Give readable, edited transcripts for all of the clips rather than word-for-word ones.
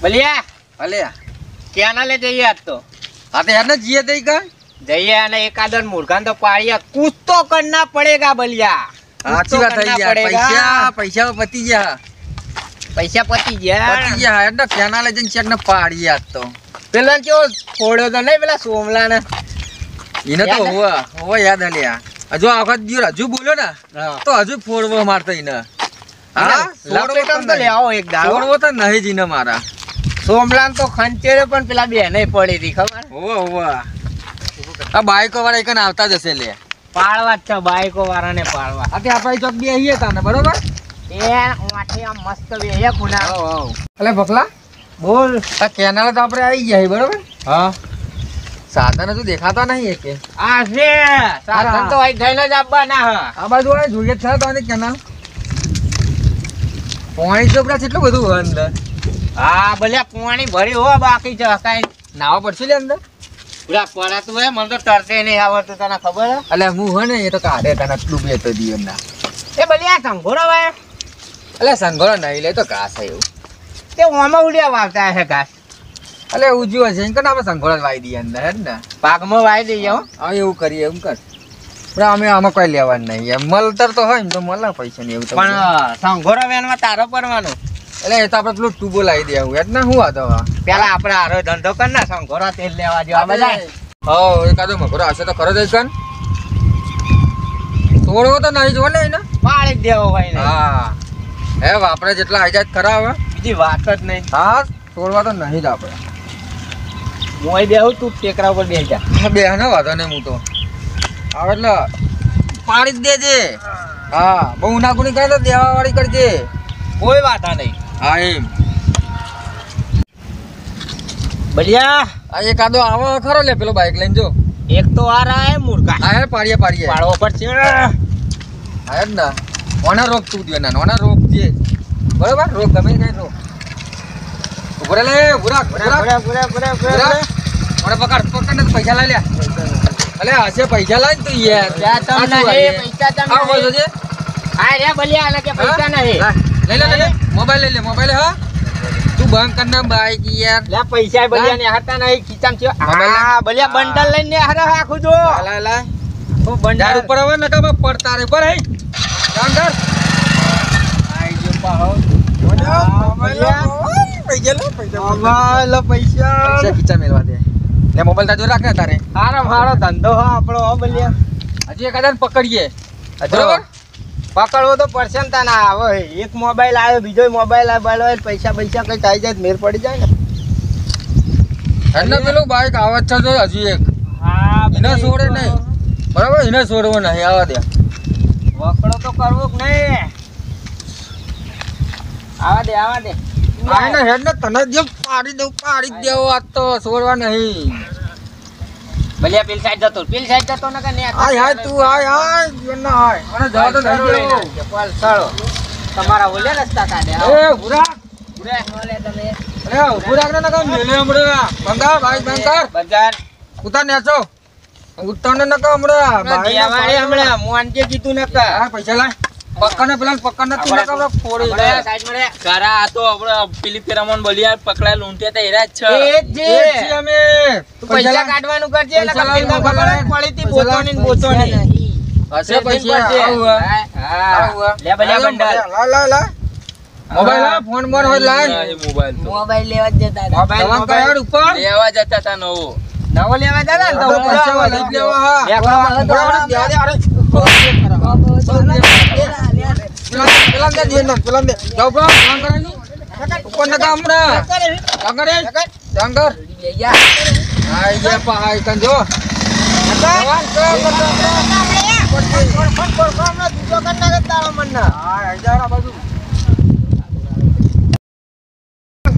ભલિયા અલ્યા ક્યાં લે જઈએ આજ તો આ તો યાર જીએ દઈ કા જઈએ અને એકાદન મુર્ગાન તો પાડ્યા કુછ તો કરना पड़ेगा ભલિયા સાચી વાત થઈ ગયા પૈસા પતી ગયા પૈસા પતી ગયા એટલે કેના લઈ જઈને ચેક ને પાડી આજ તો પેલા કેવો ફોડ્યો તો નહીં પેલા સોમલા ને એને તો હોવા યાદ આલ્યા હજુ આ વખત દિયો હજુ બોલ્યો ને તો હજુ ફોડવો મારતો એને હા લપેટમ તો લેવો એક દાડો ફોડવો તો નહીં જીને મારા સોમલાન તો ખંચેરે પણ પેલા બે નહીં પડી હતી ખબર હોવા આ બાઈકો વાળા એકન આવતા જ હશે લે પાળવા જ છે બાઈકો વાળાને પાળવા આતે આપણે ચોક બે આવીએ તાને બરોબર એ ઓઠે આ મસ્ત બે ખૂણા અલે ભકલા બોલ આ કેનાલ તો આપણે આવી ગયા બરોબર હા સાધન હજુ દેખાતા નહીં કે આ છે સાધન તો આઈ થઈને જ આવવાના હ આ બાજુ આ જોઈએ છે તો આને કેનાલ પાણી તો પેલા કેટલું બધું હોય અંદર હા ભલે પાણી ભર્યું હો બાકી છે કાઈ નાવા પડશે લે અંદર પૂરા પડાતું હે મને તો તરતે નહીં આવડતું તને ખબર હે અલે હું હે ને એ તો કાઢે તને ડૂબે તો દીવન ના એ ભલિયા સંઘોરો ભાઈ અલે સંગોળો નહીં લે તો ઘાસ છે એવું તે ઓમાં ઉડ્યા વાવતા હે ઘાસ અલે ઉજ્યું હશે એમ કે આપણે સંગોળો જ વાઈ દઈએ અંદર હે ને પાકમાં વાઈ દઈએ હો હા એવું કરીએ એવું કર પણ અમે આમાં કોઈ લેવાનું નહીં એમ મળતર તો હોય ને તો મળે પૈસા ને એવું તો પણ સંઘોરો વેનમાં તારો પડવાનું એટલે એ તો આપણે પેલું ટૂબો લાવી દે આવું એટલે શું વાતો પેલા આપણે આરો ધંધો કર ના સંઘોરો તેલ લેવા જેવા બધા હો એકાદો મગરો હશે તો ખરો જ કન થોડો તો નહીં જો ને એને પાડી જ દેવો હોય ને હા હે આપણે જેટલા આઈ જાય ખરા હવે બીજી વાત જ નહીં હા છોડવા તો નહીં જ આપણે મોય બેહું તું ટેકરા ઉપર બેસી જા બે ને વાંધો નહીં હું તો આવે એટલે પાડી જ દેજે હા બહુ નાખુની કરે તો દેવા વાળી કરજે કોઈ વાત નહીં હા એમ ભલિયા આ એકાદો આવો ખરો લે પેલો બાઈક લઈને જો એક તો આ રહા હે મુર્ગા હા હે પાડીએ પાડવો પડશે હા જ ને ઓના રોગ તું દે ના ઓના રોગ છે બરોબર રોગ ગમે કઈ રોગ ઉભરે લે ઉરા ઓને પકડ ને પૈસા લઈ લે અલે હશે પૈસા લાય તું યાર ત્યાં તમને હે પૈસા તમને આ બોલ છે આ રે ભલિયા આલે કે પૈસા નહીં લે મોબાઈલ લઈ લે મોબાઈલ હા તું બંધ કર ના બાઈક યાર લે પૈસા ભલિયા ને હતા નહીં ખીચામ છે હા ભલિયા બંડલ લઈને હારે આખું જો લા ઓ બંડલ ઉપર હવે ને કે પડતા રે પર હે કામ કર આઈ જો પાહો પૈસા ખીચા મેલવા દે લે મોબાઈલ તાજો રાખ ને તારે હારો ધંધો હો આપણો હો ભલિયા હજી એકાદા પકડીએ બરોબર પકડવો તો પડશે ને તને આવે એક મોબાઈલ આવ્યો બીજો મોબાઈલ આવ્યો પૈસા કઈ આવી જાય મેર પડી જાય ને એને પેલું બાઈક આવે છે તો હજી એક હા એને છોડે નહીં બરાબર એને છોડવો નહીં આવા દે વકડો તો કરવો જ નહીં આવા દે આને હેડ ને તને જે પાડી દેવો આ તો છોડવા નહીં ભલિયા પેલ સાઈડ જતો ને કે ને હાય તું હાય એને હાય અને જાવ તો નહીં દેવો પાલ સાળો તમારા ઓલે રસ્તા કાઢે એ ઉરા ઓલે તમે અરે ઉરા ને નકા મેલે હમણા બંગાર ભાઈ બજાર ઉતાર નેચો ઉતાર ને નકા હમણા દિયાવાળે હમણાં મોનજે કીધું ને કે આ પૈસા લાય પકડને તું નકા ફોડી દે સાઈડ મળે કારા આ તો આપણે પેલી ફેરામોન બલિયા પકડાય લૂંટ્યા તા એરા જ છે એ જ એ અમે પૈસા કાઢવાનું કરજે એટલે પૈસા લાવી ખબર પડી હતી બોતોની હશે પૈસા આવું લે ભલિયા બંડલ લા મોબાઈલ આ ફોન બોન હોય લાય મોબાઈલ લેવા જ જતા દવાન કયાડ ઉપર લેવા જતા તા નવો લેવા જતા ને તો પૈસા લઈ લેવા હા પેલા દે જાવ બ્રો ફોન કરાની ઉપર નકા હમણાં જંગર આઈ જે પાઈ કંજો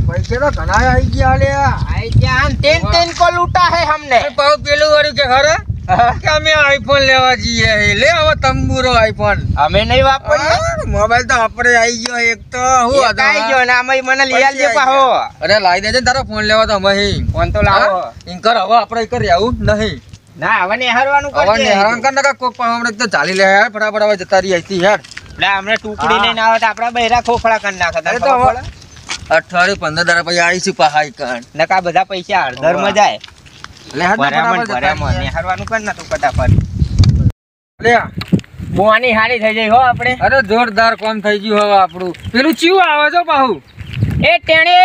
पैसे तो घना आई गया ले आई जान तीन को लूटा है हमने पाव पेलू वाली के घर કે અમે આઈફોન લેવા જઈએ લે હવે તંબુરો આઈફોન અમે નહીં વાપરીએ મોબાઈલ તો આપણે આવી ગયો એક તો હું હતો આવી ગયો ને અમે મને લઈ આલજે પાહો અરે લાવી દેજે તારો ફોન લેવા તો અમે ફોન તો લાવો ઇન્કર હવે આપણે કર આવું નહીં ના હવે ને હરવાનું કરજે હવે ને હેરાન કર નકા કોક પાહો હમણે તો ચાલી લે યાર ફટાફટ હવે જતા રહી આઈતી યાર એટલે આપણે ટુકડી લઈને આવે તો આપડા બહેરા ખોફળા કરી નાખે અરે તો અઠવાડિયું 15 દાડા પછી આવીશું પહાઈ કણ. નકા બધા પૈસા હળદરમાં જાય. લે હાથ ભરામણ ભરામણ નિહારવાનું કર ને તું ફટાફટ. લે બોવાની હારી થઈ જાય હો આપણે. અરે જોરદાર કામ થઈ ગયું હવે આપણું. પેલું ચીવું આવે છો પાહુ એ ટેણે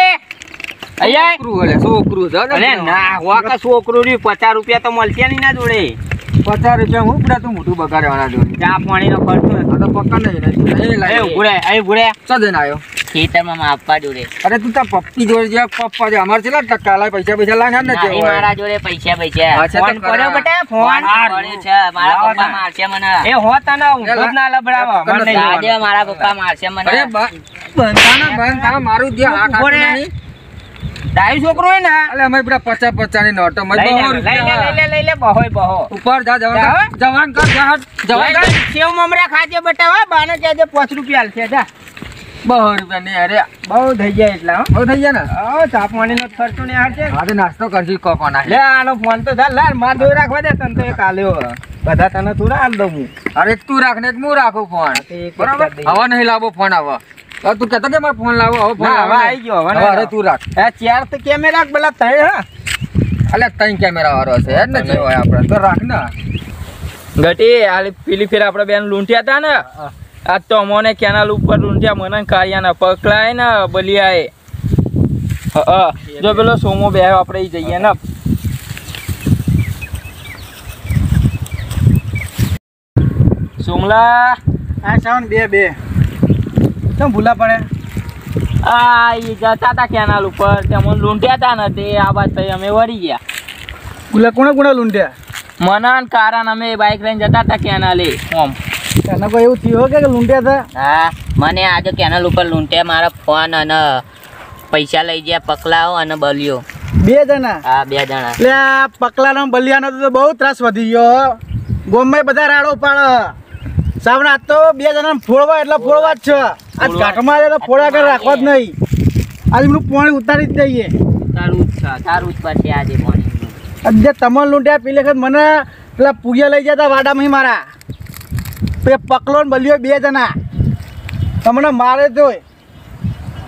અહીંયા છોકરું છે અરે ના હોકા છોકરું રહ્યું 50 રૂપિયા તો મળશે નહીં ના જોડે. 50 રૂપિયા હું પડે તું મોટું બગાડવાના જોડે. ચા પાણીનો ખર્ચો આ તો પક્કા નહીં એ ઉભરે અહીં ઉભરે ચા દઈને આવ્યો. ખેતરમાં આપવા જોડે અરે તું તાર પપ્પી જોડે જે પપ્પા છે અમારે કેટલા ટકા લાય પૈસા લાય ને નહીં મારા જોડે પૈસા અચ્છા, ફોન તો કર્યો કરા. બેટા ફોન કર્યો છે મારા પપ્પા મારશે મને એ હોતા ના હું ખુદ ના લબડાવા મને નહીં આજે મારા પપ્પા મારશે મને અરે બંધાના મારું જે આ ઉભો રે. કાઢી ડાયું છોકરો હે ને અલે અમે પેલા 50 ની નોટો માં લઈ લે બહો ઉપર જા જવાન કર જવાન કર સેવ મમરા ખાજે બેટા હો બાને કહેજે 5 રૂપિયા આલશે જા 2 રૂપિયા ને અરે બહુ થઈ જાય એટલા હો બહુ થઈ ગયા ને હા ચા પાણીનો ખર્ચો ને હાર છે હા તો નાસ્તો કરજી કોકો ના લે આનો ફોન તો જા લાર માર દોઈ રાખવા દે તને તો એક આલ્યો બધા તને થોડા આલ દઉં હું અરે એક તું રાખ ને એક હું રાખું ફોન બરાબર હવે નહીં લાવો ફોન હવે તું કહેતો કે મારો ફોન લાવો હવે ફોન ના, હવે આવી ગયો, હવે અરે તું રાખ એ ચાર તો કેમેરા પેલા તઈ હા અલે 3 કેમેરા વાળો છે યાર ને જે હોય આપણે તો રાખ ને ગટી આ પેલી ફેર આપણે બેન લૂંટ્યા હતા ને આ તો અમોને કેનાલ ઉપર લૂંટ્યા મને કાળિયાના પકલાય ને બલિયાએ જો પેલો સોમો બે આપણે ઈ જઈએ ને સોમલા આ સાવન બે કેમ ભૂલા પડે આ ઈ જતા હતા કેનાલ ઉપર તે મને લૂંટ્યા હતા ને તે આ વાત થઈ અમે વળી ગયા ભૂલા કોણે લૂંટ્યા મનાન કારણ અમે બાઈક લઈને જતા હતા કેનાલે ઓમ તને કોઈ એવું થયું કે લૂંટ્યા હતા હા મને આજે કેનલ ઉપર લૂંટે મારા ફોન અને પૈસા લઈ ગયા પકલાઓ અને બલિયો 2 જણા હા 2 જણા એટલે આ પકલાનો બલિયાનો તો બહુ ત્રાસ વધી ગયો ગોમમાં બધા રાડો પાડ સાવણ આજ તો 2 જણા ફોડવા એટલે ફોડવા જ છે આજ ઘાટમાં આવે તો ફોડા કર રાખવા જ નહીં આજ એમનું પાણી ઉતારી જ દઈએ તારું જ પડશે આજે પાણી આજે તમને લૂંટ્યા પેલી વખત મને પેલા પૂરિયા લઈ જતા વાડામાં મારા પે પકલો ને બલિયો 2 જણા તમને મારે તો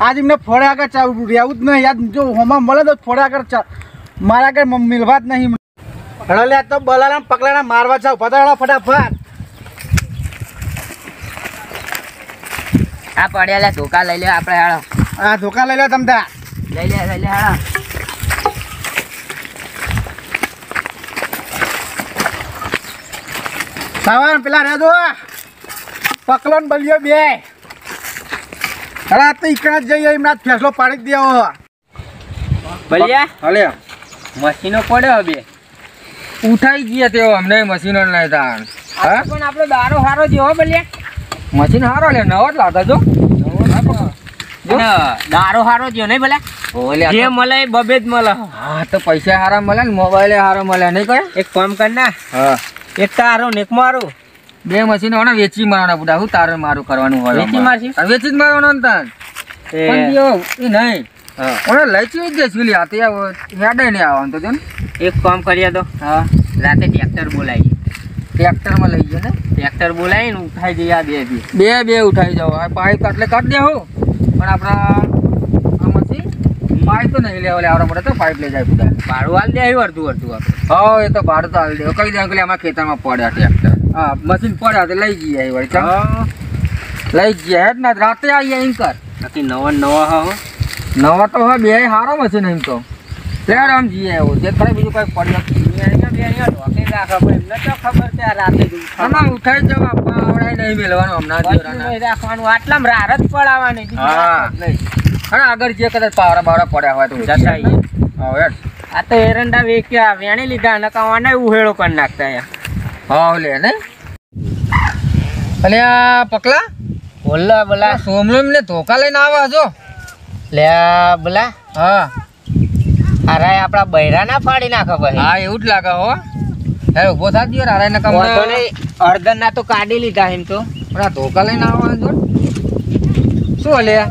આજ એમને ફોડા આગળ રહેવું જ નહીં યાદ જો હોમાં મળે તો ફોડા આગળ મારા આગળ મિલવા જ નહીં હળલે આ તો બલાના પકલાના મારવા જાવ પધાડા ફટાફટ આ પડ્યા ધોકા લઈ લે આપણે હાલો આ ધોકા લઈ લો તમતા લઈ લે હાલો સાવન પેલા રહે દો પકલો ને બલિયો 2 અરે તો ઈકણા જ જઈએ એમના ફેસલો પાડી જ દેવો બલિયા અલે મશીનો પડ્યો બે ઉઠાઈ ગયા તેઓ અમને મશીનો નહીં તાણ હા પણ આપણો દારો હારો જેવો બલિયા મશીન હારો લે નવો જ લાવતા જો દારો હારો થયો નહીં ભલે ઓલે આ જે તો- મળે એ બબે જ મળે હા તો પૈસા હારા મળે ને મોબાઈલ હારો મળે નહીં કહે એક કામ કર ના હા એક તારો ને એક મારું 2 મશીનો ને વેચી મારવાના બુડા હું તારે મારું કરવાનું હોય વેચી મારશી? તારે વેચી જ મારવાનો ને તાન પણ જો એ નહીં હા. ઓને લઈ જ જઈશું લે આતે હેડે નહીં આવવાનું તો જો ને એક કામ કરીએ તો હા રાતે ટ્રેક્ટર બોલાવીએ ટ્રેક્ટરમાં લઈ ગયો ને ટ્રેક્ટર બોલાવીને ઉઠાઈ જઈએ આ બે બે ઉઠાઈ જાવ આ પાઇપ એટલે કાઢ દેવું પણ આપણા આ મશીન પાઇપ તો નહીં લેવા આવડે પડે તો પાઇપ લઈ જાય બધા ભાડું હાલ દે આવ્યું અડધું આપણે હા એ તો ભાડું તો હાલ દેવું કઈ દે કે અમારા ખેતરમાં પડ્યા ટ્રેક્ટર હા મશીન પડ્યા તો લઈ જઈએ અહીં વળી ચાલ. લઈ જઈએ હેડ ને રાતે આવીએ એમ કર બાકી નવા હા નવા તો હવે 2 હારો મશીન એમ તો લેડ આમ જઈએ એવું જે ખરે બીજું કઈ પડ્યું ના ઉઠાઈ જવા આવડે નહીં મેળવાનું હમણાં રાખવાનું આટલામાં રાર જ પડાવવાની હા અરે આગળ જે કદાચ પાવડા બાવડા પડ્યા હોય તો જતા આવીએ. હા હેડ આ તો એરંડા વેચ્યા વેણી લીધા ને કાવાના ઉહેળો કરી નાખતા યાર હા લે ને અલ્યા પકલા બોલો બોલા સોમલો ને ધોકા લઈને આવા છો લે બોલા હા અરે આપડા બૈરા ના ફાડી નાખો ભાઈ હા એવું જ લાગે હો હે ઉભો થા દિયો રારે ને કમ અડધન ના તો કાઢી લીધા એમ તો પણ આ ધોકા લઈને આવા છો શું અલ્યા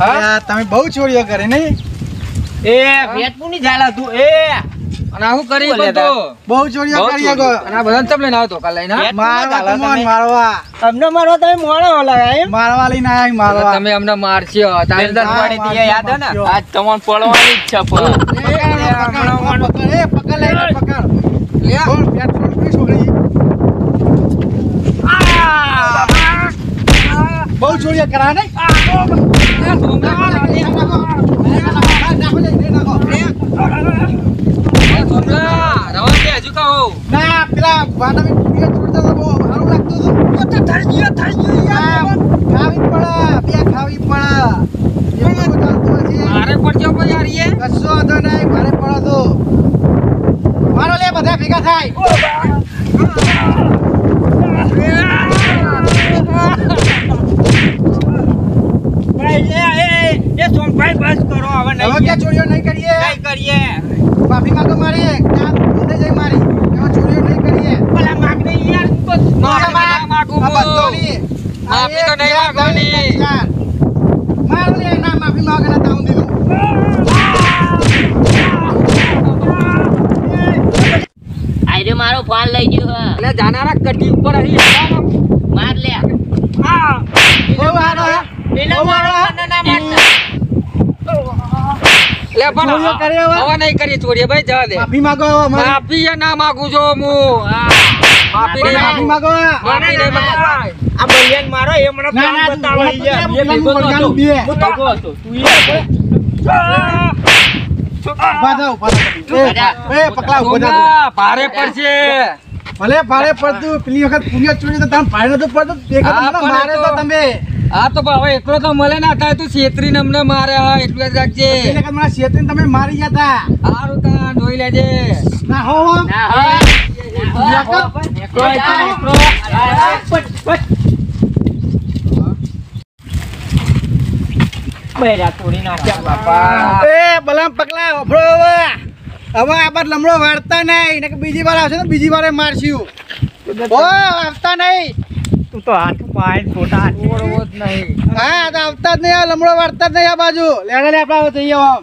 હા તમે બહુ ચોરીઓ કરી નહીં એ વેચવું નહીં ઝાલા તું એ અને આવું કરી બોલે બધો બહુ ચોરીઓ બહુ કરી ચોરી. અને આ બધાને ચમ લઈને આવ્યો તો કાલ લઈને હા? મારવા ચાલો તમને તમે. મારવા અમને મારવા તમે મોડો ઓલા એમ મારવા લઈને આયા મારવા તમે અમને મારશો તારે બેલદાર હા, પાડી દીધી, યાદ હે ને? મારશો. આજ તમને પડવાની જ છે પણ. પકડ લઈને પકડ લે. બોલ પેટ છોડી છોકરી બહુ ચોરીઓ કરા નહીં સોમલા રવા દે હજુ કહો ના પેલા વાટામી પૂરી છોડતા તો બહુ સારું લાગતું હતું ખાવી જ પડે બે ખાવી પડે એવું બધું ચાલતું હોય છે મારે પડજો કોઈ યાર એ કશો વાંધો નહીં મારે પડો તો મારો લે બધા ભેગા થાય હવે ક્યાં ચોરીઓ નહીં કરીએ માફી માંગો મારી ક્યાં ભૂલ થઈ જાય મારી એમાં ચોરીઓ નહીં કરીએ માગું આ બધો નહીં. આ માફી તો એક, નહીં બે, માંગવાની. ત્રણ, ચાર. મારો લે ના માફી માંગે ના તાઉં દીધું આયરે મારો ફોન લઈ ગયો હે. એટલે જાનારા કટી ઉપર અહીં માર લે. બહુ હારો હે. બહુ હારો હે. લે પણ ચોરીઓ કરી હવે? હવે નહીં કરીએ ચોરી ભાઈ જવા દે માફી માંગો હવે મારી. માફી એ ના માંગુ છો હું માફી નહીં માફી માંગુ. માંગો માફી નહીં માંગુ. આ બલિયાન મારો એ મને ના, ના, પ્લાન બતાવો તું યાર. બોલ, એ ભેગો બોલ, નહોતો. બે. હું ભેગો હતો. તું યાર. ઉભા થાવ, ઉભા થાવ. એ પકલા ઉભો થાવ. સોમલા, ભારે પડશે ભલે ભારે પડતું પેલી વખત પુણ્ય ચોરી તો તમે ભારે નતું પડતું તે વખત હા, મને પણ મારે એ તો તો- તમે હા તો પણ હવે એકલો તો મળે ના થાય તું છેતરીને અમને મારે હા એટલું જ રાખજે તે વખત મને શેતીને તમે મારી ગયા તા સારું તા જોઈ લેજે ના હો હો ના હો. ના હો. નેકળો એ તો નેકળો. બૈરા તોડી નાખ્યા બાપા. એ બલામ પકલા ઓફળો હવે આ બાર લમડો વાળતા નહીં ને બીજી વાર આવશે ને બીજી વારે મારશું ઓ આવતા નહીં તું તો હાથ પાય છોટા છોડવો જ નહીં હા તો આવતા જ નહીં આ લમડો વાળતા જ નહીં આ બાજુ લેડા લે આપણે જઈએ આમ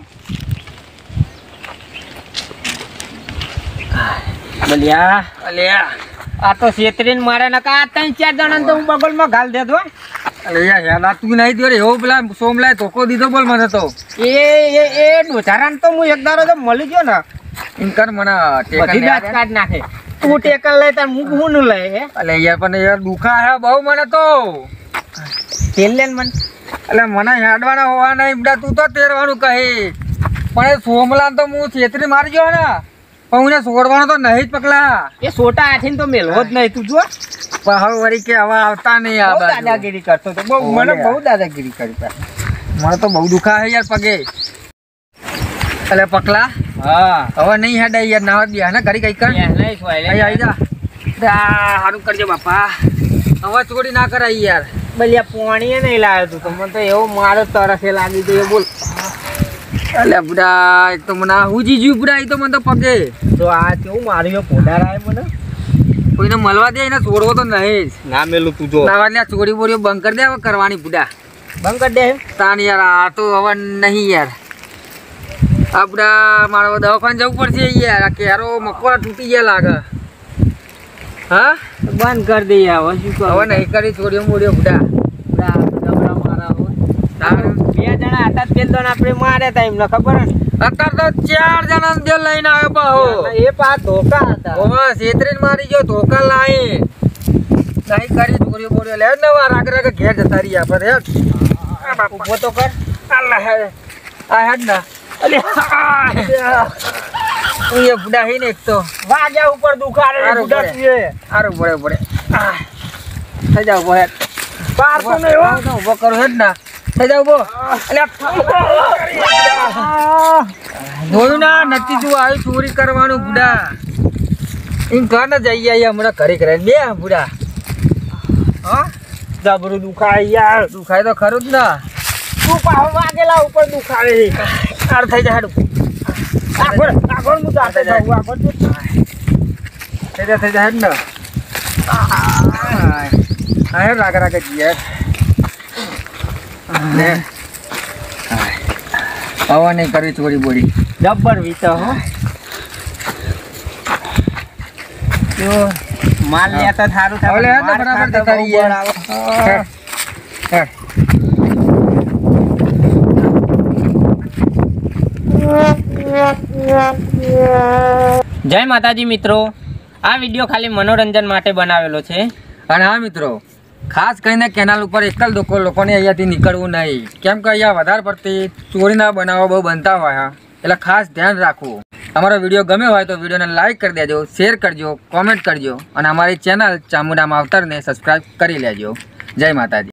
બલિયા અલ્યા આ તો છેતરીને મારે નકા આ ત્રણ ચાર જણા તો હું બગલમાં ઘાલ દેતો અલ્યા હેલા તું નહીં દો રે એવો પેલા સોમલાએ ધોકો દીધો બોલ મને તો એ ડોચારાને તો હું એક દાડો તો મળી ગયો ને ઇનકર મને ટેકન બધી દાંત કાઢ નાખે તું ટેકન લઈ તાર મુક હું નું લઈ હે અલે યાર પણ યાર દુખા હે બહુ મને તો તેલ લેન મન એટલે મને હેડવાના હોવાના ઈમડા તું તો તેરવાનું કહે પણ એ સોમલા તો હું છેતરી મારી ગયો ને પણ હું એને છોડવાનો તો નહીં જ પકલા એ સોટા આઠીને તો મેલવો જ નહીં તું જો પણ હવે વળી કે હવે આવતા નહીં આ બહુ બાજુ દાદાગીરી કરતો તો બહુ મને બહુ દાદાગીરી કરી પાછી. મને તો બહુ દુખા હે યાર પગે અલે પકલા હા હવે નહીં હેડે યાર નાવા દે ને ઘરી કઈ કર નહીં સોય અહીં આવી જા સારું કરજો બાપા હવે ચોરી ના કરાય યાર બલિયા પોણીએ નહીં લાવ્યો તું તો મને તો એવો મારો તરસે લાગી તો એ બોલ અલે બુડા એક તો મને હુજી જ્યું બુડા એ તો મને તો પગે તો આ કેવું માર્યો પોડાર આવે મને કોઈને મળવા દે એને છોડવો તો નહીં જ ના મેલું તું જો નાવા લે ચોરી બોરીઓ બંધ કરી દે હવે કરવાની બુડા બંધ કરી દે તાન યાર આ તો હવે નહીં યાર આ બુડા મારે દવાખાને જવું પડશે યાર આ કેરો મકોરા તૂટી ગયા લાગે હા બંધ કરી દઈએ હવે શું હવે કરું નહીં કરી ચોરીઓ બોરીઓ બુડા તાણ બે જણા હતા તે દોન આપણે માર્યા હતા એમને ખબર હે અત્યારે તો 4 જણા દિલ લઈને આવ્યો બહુ ને એ પા ધોકા હતા ઓવા છેતરીને મારી ગયો ધોકા લાય નહીં કરી ચોરીઓ બોરીઓ લે ને વાર આગળ આગળ ઘેર જતા રહી આપણે હેડ ઊભો તો કર અલ્લા હે આ હેડ ના અલે હું એ બુડા હી ને એક તો વાગ્યા ઉપર દુખાડે હારું બુડા પડે. તુએ સારું પડે પડે થઈ જાવ હેડ પાર તો નહીં હો ઉભો કરો હેડ ના થઈ જાવ ઉભો જોયું ના નથી તું આવી ચોરી કરવાનું બુડા એમ ઘર ને જઈ આવીએ હમણાં ઘરે ઘરે બે બુડા હા જબરું દુખાય યાર દુખાય તો ખરું જ ના તું પાહો વાગેલા ઉપર દુખાડે સારું થઈ જાય હેડ આગળ આગળ હું જાતે જાઉં આગળ તું થઈ જાય હેડ ને હા હેડ રાગે રાગે જઈએ લે હવે નહીં કરવી ચોરી બોરી જબ્બર વીતો હો માલ લેતા સારું હવે લે તો બરાબર તે કરી યાર. હેડ. જય માતાજી મિત્રો, આ વિડીયો ખાલી મનોરંજન માટે બનાવેલો છે. અને હા મિત્રો, ખાસ કરીને કેનાલ ઉપર એકલ લોકોને અહીંયાથી નીકળવું નહીં, કેમ કે અહીંયા વધારે પડતી ચોરીના બનાવો બહુ બનતા હોય, એટલે ખાસ ધ્યાન રાખવું. અમારો વિડીયો ગમ્યો હોય તો વિડીયોને લાઈક કરી દેજો, શેર કરજો, કોમેન્ટ કરજો અને અમારી ચેનલ ચામુંડા માવતરને સબસ્ક્રાઈબ કરી લેજો. જય માતાજી.